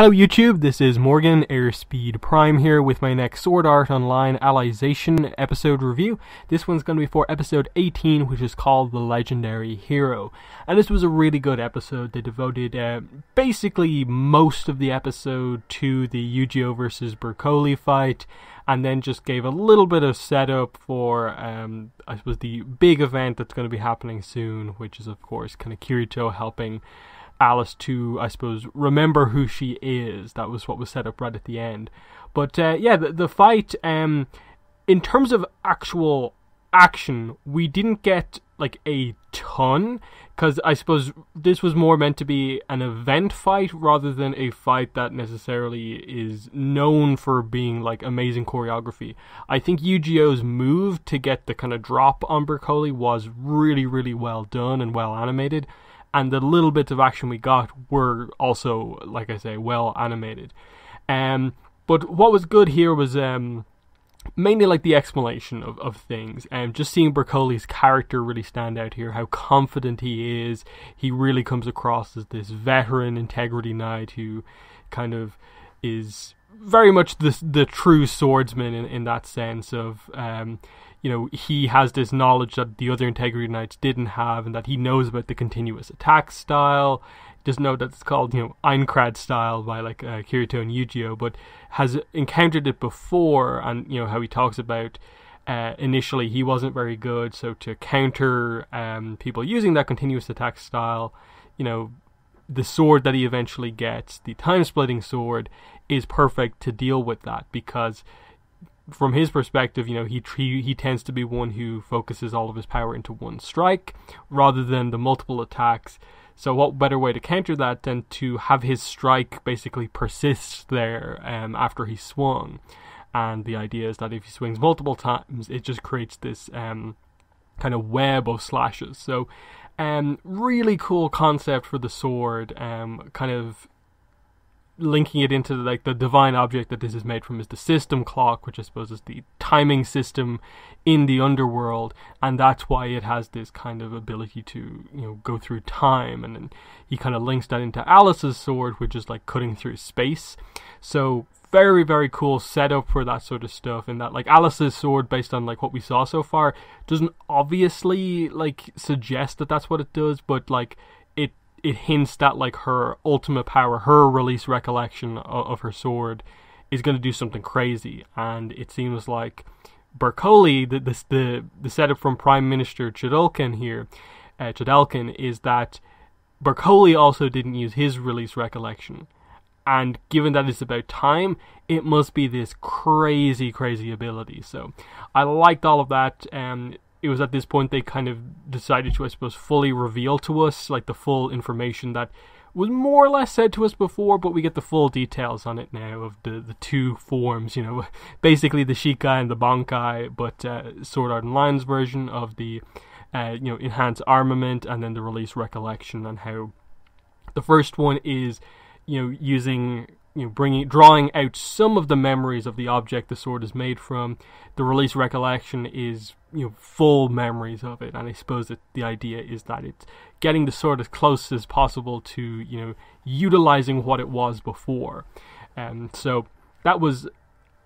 Hello YouTube, this is Morgan, Airspeed Prime here with my next Sword Art Online Alicization episode review. This one's going to be for episode 18, which is called The Legendary Hero. And this was a really good episode. They devoted basically most of the episode to the Yu-Gi-Oh! Versus Berkoli fight, and then just gave a little bit of setup for, I suppose, the big event that's going to be happening soon, which is, of course, kind of Kirito helping Alice to, I suppose, remember who she is. That was what was set up right at the end. But yeah, the fight, in terms of actual action, we didn't get like a ton, because I suppose this was more meant to be an event fight rather than a fight that necessarily is known for being like amazing choreography. I think Yu-Gi-Oh's move to get the kind of drop on Berkoli was really, really well done and well animated. And the little bits of action we got were also, like I say, well animated. But what was good here was mainly like the explanation of things. Just seeing Berkoli's character really stand out here, how confident he is. He really comes across as this veteran integrity knight who kind of is very much the true swordsman in that sense of... you know, he has this knowledge that the other Integrity Knights didn't have, and that he knows about the continuous attack style. He doesn't know that it's called, you know, Aincrad style by like Kirito and Yu-Gi-Oh, but has encountered it before, and you know how he talks about initially he wasn't very good, so to counter people using that continuous attack style, you know, the sword that he eventually gets, the time-splitting sword, is perfect to deal with that, because from his perspective, you know, he tends to be one who focuses all of his power into one strike rather than the multiple attacks. So what better way to counter that than to have his strike basically persist there after he swung. And the idea is that if he swings multiple times, it just creates this kind of web of slashes. So really cool concept for the sword, kind of linking it into like the divine object that this is made from is the system clock, which I suppose is the timing system in the underworld, and that's why it has this kind of ability to, you know, go through time. And then he kind of links that into Alice's sword, which is like cutting through space. So very, very cool setup for that sort of stuff, and that like Alice's sword, based on like what we saw so far, doesn't obviously like suggest that that's what it does, but like it hints that like her ultimate power, her release recollection of her sword, is going to do something crazy. And it seems like Berkoli, the setup from Prime Minister Chodolkin here, Chodolkin, is that Berkoli also didn't use his release recollection. And given that it's about time, it must be this crazy, crazy ability. So I liked all of that. It was at this point they kind of decided to, I suppose, fully reveal to us like the full information that was more or less said to us before, but we get the full details on it now of the two forms, you know, basically the Shikai and the Bankai, but Sword Art Online's version of the you know, enhanced armament, and then the release recollection, and how the first one is, you know, using, you know, drawing out some of the memories of the object the sword is made from. The release recollection is, you know, full memories of it, and I suppose that the idea is that it's getting the sword as close as possible to, you know, utilizing what it was before. So that was,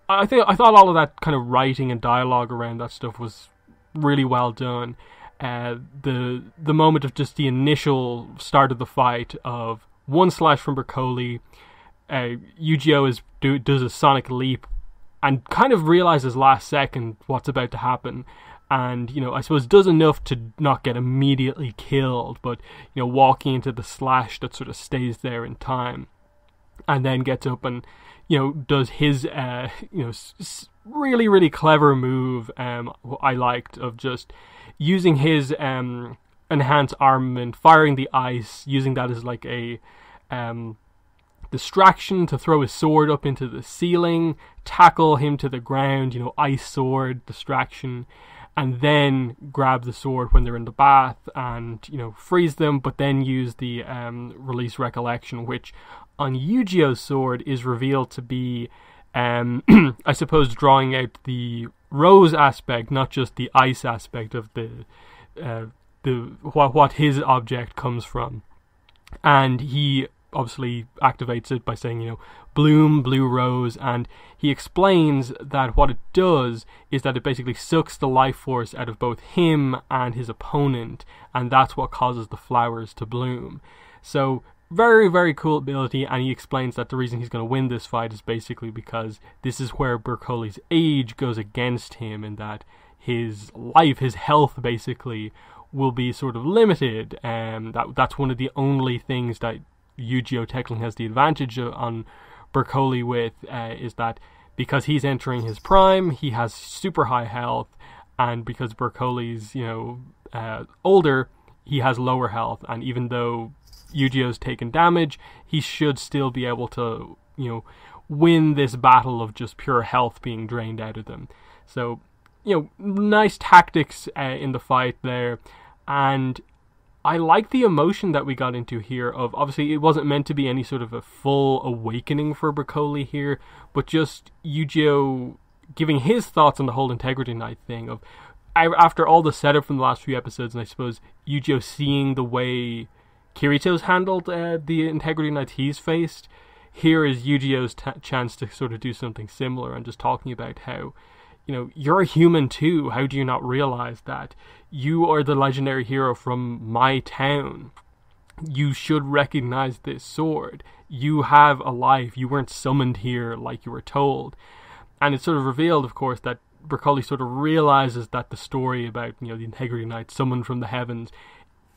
I thought all of that kind of writing and dialogue around that stuff was really well done. The moment of just the initial start of the fight of one slash from Berkoli, Yu-Gi-Oh does a sonic leap and kind of realizes last second what's about to happen, and, you know, I suppose does enough to not get immediately killed, but, you know, walking into the slash that sort of stays there in time, and then gets up and, you know, does his you know, really, really clever move, I liked, of just using his enhanced armament, firing the ice, using that as like a distraction to throw his sword up into the ceiling, tackle him to the ground, you know, ice sword, distraction, and then grab the sword when they're in the bath and, you know, freeze them, but then use the release recollection, which on Yu-Gi-Oh's sword is revealed to be, I suppose, drawing out the rose aspect, not just the ice aspect of what his object comes from. And he obviously activates it by saying, bloom, blue rose, and he explains that what it does is that it basically sucks the life force out of both him and his opponent, and that's what causes the flowers to bloom. So very, very cool ability, and he explains that the reason he's going to win this fight is basically because this is where Bercoli's age goes against him, and that his life, his health basically, will be sort of limited, and that's one of the only things that Yu-Gi-Oh! Technically has the advantage on Bercoli with, is that because he's entering his prime, he has super high health, and because Bercoli's, older, he has lower health, and even though Yu-Gi-Oh's taken damage, he should still be able to, win this battle of just pure health being drained out of them. So, nice tactics in the fight there, and I like the emotion that we got into here of, obviously it wasn't meant to be any sort of a full awakening for Bercoli here, but just Yu-Gi-Oh! Giving his thoughts on the whole Integrity Knight thing of, after all the setup from the last few episodes, and I suppose Yu-Gi-Oh! Seeing the way Kirito's handled the Integrity Knights he's faced, here is Yu-Gi-Oh's chance to sort of do something similar, and just talking about how, you're a human too. How do you not realize that? You are the legendary hero from my town. You should recognize this sword. You have a life. You weren't summoned here like you were told. And it's sort of revealed, of course, that Bercoli sort of realizes that the story about, the Integrity Knight summoned from the heavens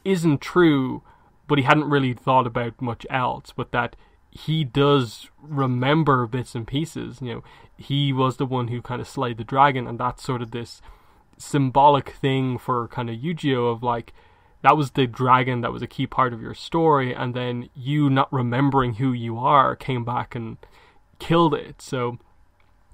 isn't true, but he hadn't really thought about much else, but that he does remember bits and pieces. He was the one who kind of slayed the dragon, and that's sort of this symbolic thing for kind of Yu-Gi-Oh! Of like, that was the dragon that was a key part of your story, and then you not remembering who you are came back and killed it. So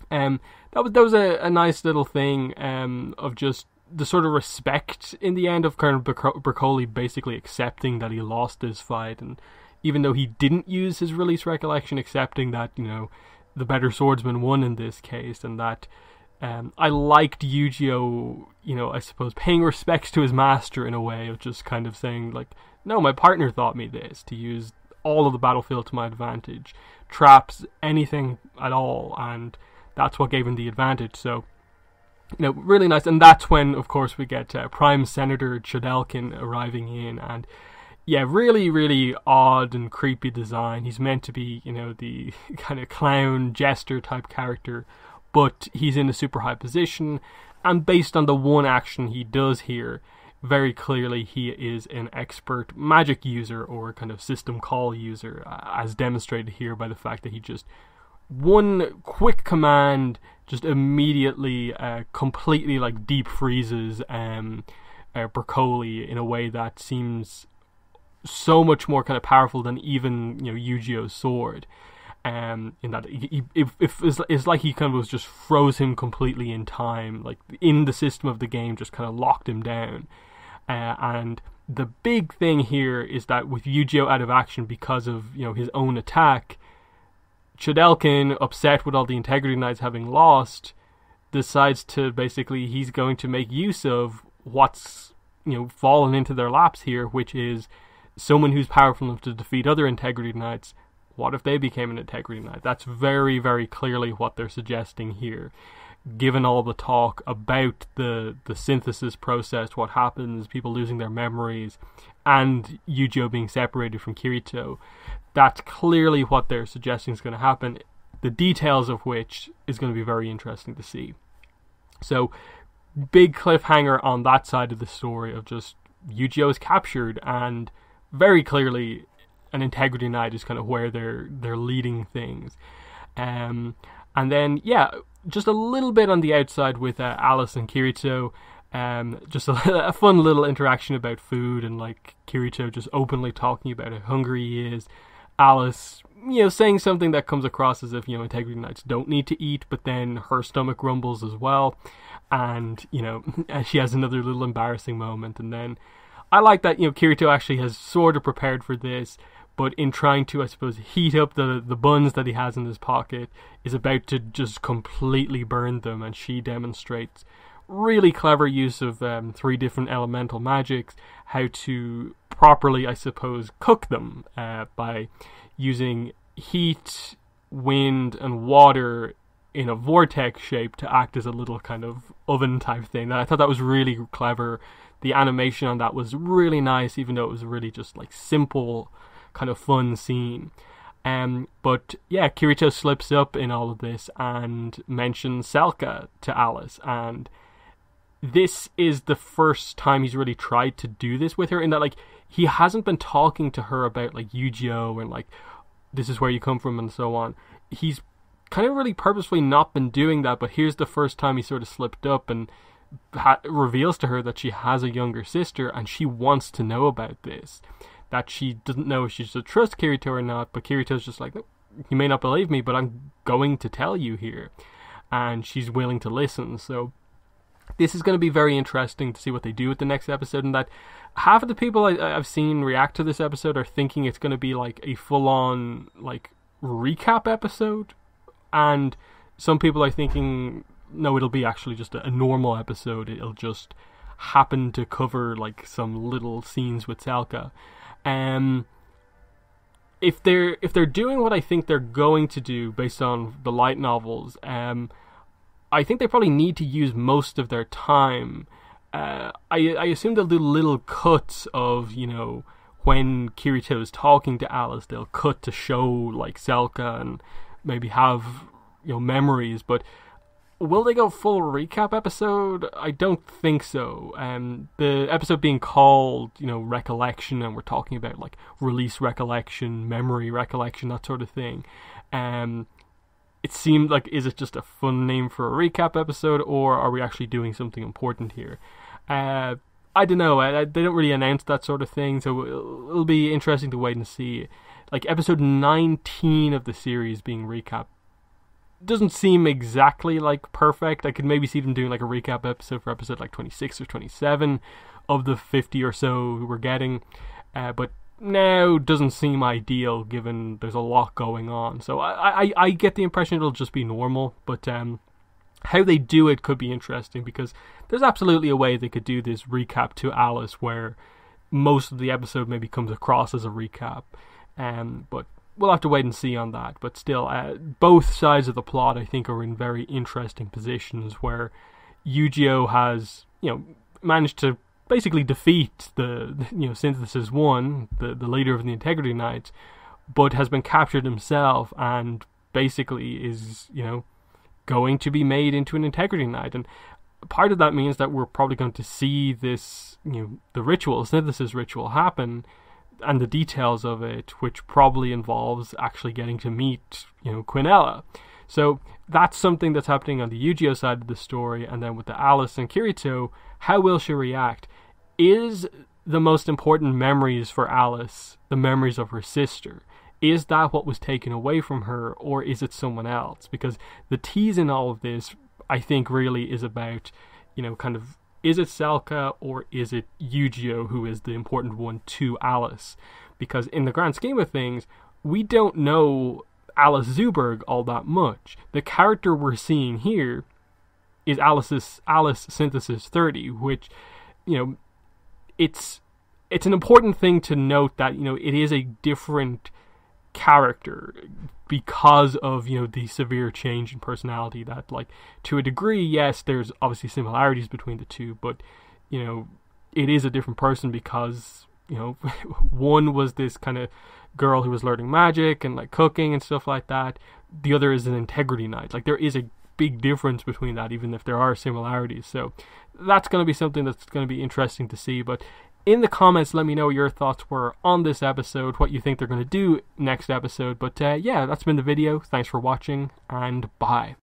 that was a nice little thing of just the sort of respect in the end of kind of Bercoli basically accepting that he lost this fight, and even though he didn't use his release recollection, accepting that, the better swordsman won in this case, and that I liked Yu-Gi-Oh! I suppose paying respects to his master in a way of just kind of saying, like, no, my partner taught me this, to use all of the battlefield to my advantage, traps, anything at all, and that's what gave him the advantage. So, really nice. And that's when, of course, we get Prime Senator Chodelkin arriving in, and yeah, really, really odd and creepy design. He's meant to be, the kind of clown, jester type character, but he's in a super high position, and based on the one action he does here, very clearly he is an expert magic user or kind of system call user, as demonstrated here by the fact that he just, one quick command, just immediately, completely like deep freezes Bercoli in a way that seems so much more kind of powerful than even Yu-Gi-Oh's sword, in that it's like he kind of was just froze him completely in time, like in the system of the game, just kind of locked him down. And the big thing here is that with Yu-Gi-Oh out of action because of his own attack, Chodelkin, upset with all the Integrity Knights having lost, decides to basically he's going to make use of what's fallen into their laps here, which is someone who's powerful enough to defeat other Integrity Knights. What if they became an Integrity Knight? That's very, very clearly what they're suggesting here. Given all the talk about the synthesis process, what happens, people losing their memories, and Yu-Gi-Oh being separated from Kirito, that's clearly what they're suggesting is going to happen, the details of which is going to be very interesting to see. So, big cliffhanger on that side of the story of just Yu-Gi-Oh is captured, and very clearly an Integrity Knight is kind of where they're leading things. And then, yeah, just a little bit on the outside with Alice and Kirito. Just a fun little interaction about food, and like Kirito just openly talking about how hungry he is. Alice, saying something that comes across as if, Integrity Knights don't need to eat, but then her stomach rumbles as well. And, she has another little embarrassing moment. And then I like that, Kirito actually has sort of prepared for this, but in trying to, I suppose, heat up the buns that he has in his pocket, is about to just completely burn them, and she demonstrates really clever use of 3 different elemental magics, how to properly, I suppose, cook them by using heat, wind, and water in a vortex shape to act as a little kind of oven type thing. And I thought that was really clever. The animation on that was really nice, even though it was really just like simple, kind of fun scene. But yeah, Kirito slips up in all of this and mentions Selka to Alice, and this is the first time he's really tried to do this with her, in that like he hasn't been talking to her about like Yu-Gi-Oh and like this is where you come from and so on. He's kind of really purposefully not been doing that, but here's the first time he sort of slipped up and reveals to her that she has a younger sister and she wants to know about this. That she doesn't know if she should trust Kirito or not, but Kirito's just like, no, you may not believe me, but I'm going to tell you here. And she's willing to listen. So this is going to be very interesting to see what they do with the next episode, and that half of the people I've seen react to this episode are thinking it's going to be like a full-on like recap episode, and some people are thinking no, it'll be actually just a normal episode. It'll just happen to cover like some little scenes with Selka. If they're doing what I think they're going to do based on the light novels, I think they probably need to use most of their time. I assume they'll do little cuts of, you know, when Kirito is talking to Alice, they'll cut to show like Selka and maybe have, you know, memories, but will they go full recap episode? I don't think so. The episode being called, you know, Recollection, and we're talking about like release recollection, memory recollection, that sort of thing. It seemed like, is it just a fun name for a recap episode, or are we actually doing something important here? I don't know. They don't really announce that sort of thing, so it'll be interesting to wait and see. Like episode 19 of the series being recap doesn't seem exactly like perfect. I could maybe see them doing like a recap episode for episode like 26 or 27 of the 50 or so we're getting, but now doesn't seem ideal given there's a lot going on. So I get the impression it'll just be normal, but how they do it could be interesting, because there's absolutely a way they could do this recap to Alice where most of the episode maybe comes across as a recap, but we'll have to wait and see on that. But still, both sides of the plot I think are in very interesting positions, where Yu-Gi-Oh has, you know, managed to basically defeat the you know, Synthesis 1, the leader of the Integrity Knights, but has been captured himself and basically is, you know, going to be made into an Integrity Knight. And part of that means that we're probably going to see this, you know, the ritual, Synthesis ritual happen, and the details of it, which probably involves actually getting to meet, you know, Quinella. So that's something that's happening on the Yu-Gi-Oh side of the story. And then with the Alice and Kirito, how will she react? Is the most important memories for Alice the memories of her sister? Is that what was taken away from her, or is it someone else? Because the tease in all of this, I think, really is about, you know, kind of, is it Selka or is it Yu-Gi-Oh who is the important one to Alice? Because in the grand scheme of things, we don't know Alice Zuberg all that much. The character we're seeing here is Alice Synthesis 30, which, you know, it's an important thing to note that, you know, it is a different character because of, you know, the severe change in personality that, like, to a degree, yes, there's obviously similarities between the two, but, you know, it is a different person because, you know, one was this kind of girl who was learning magic and like cooking and stuff like that. The other is an Integrity Knight. Like, there is a big difference between that, even if there are similarities. So that's going to be something that's going to be interesting to see. But in the comments, let me know what your thoughts were on this episode, what you think they're going to do next episode. But yeah, that's been the video. Thanks for watching, and bye.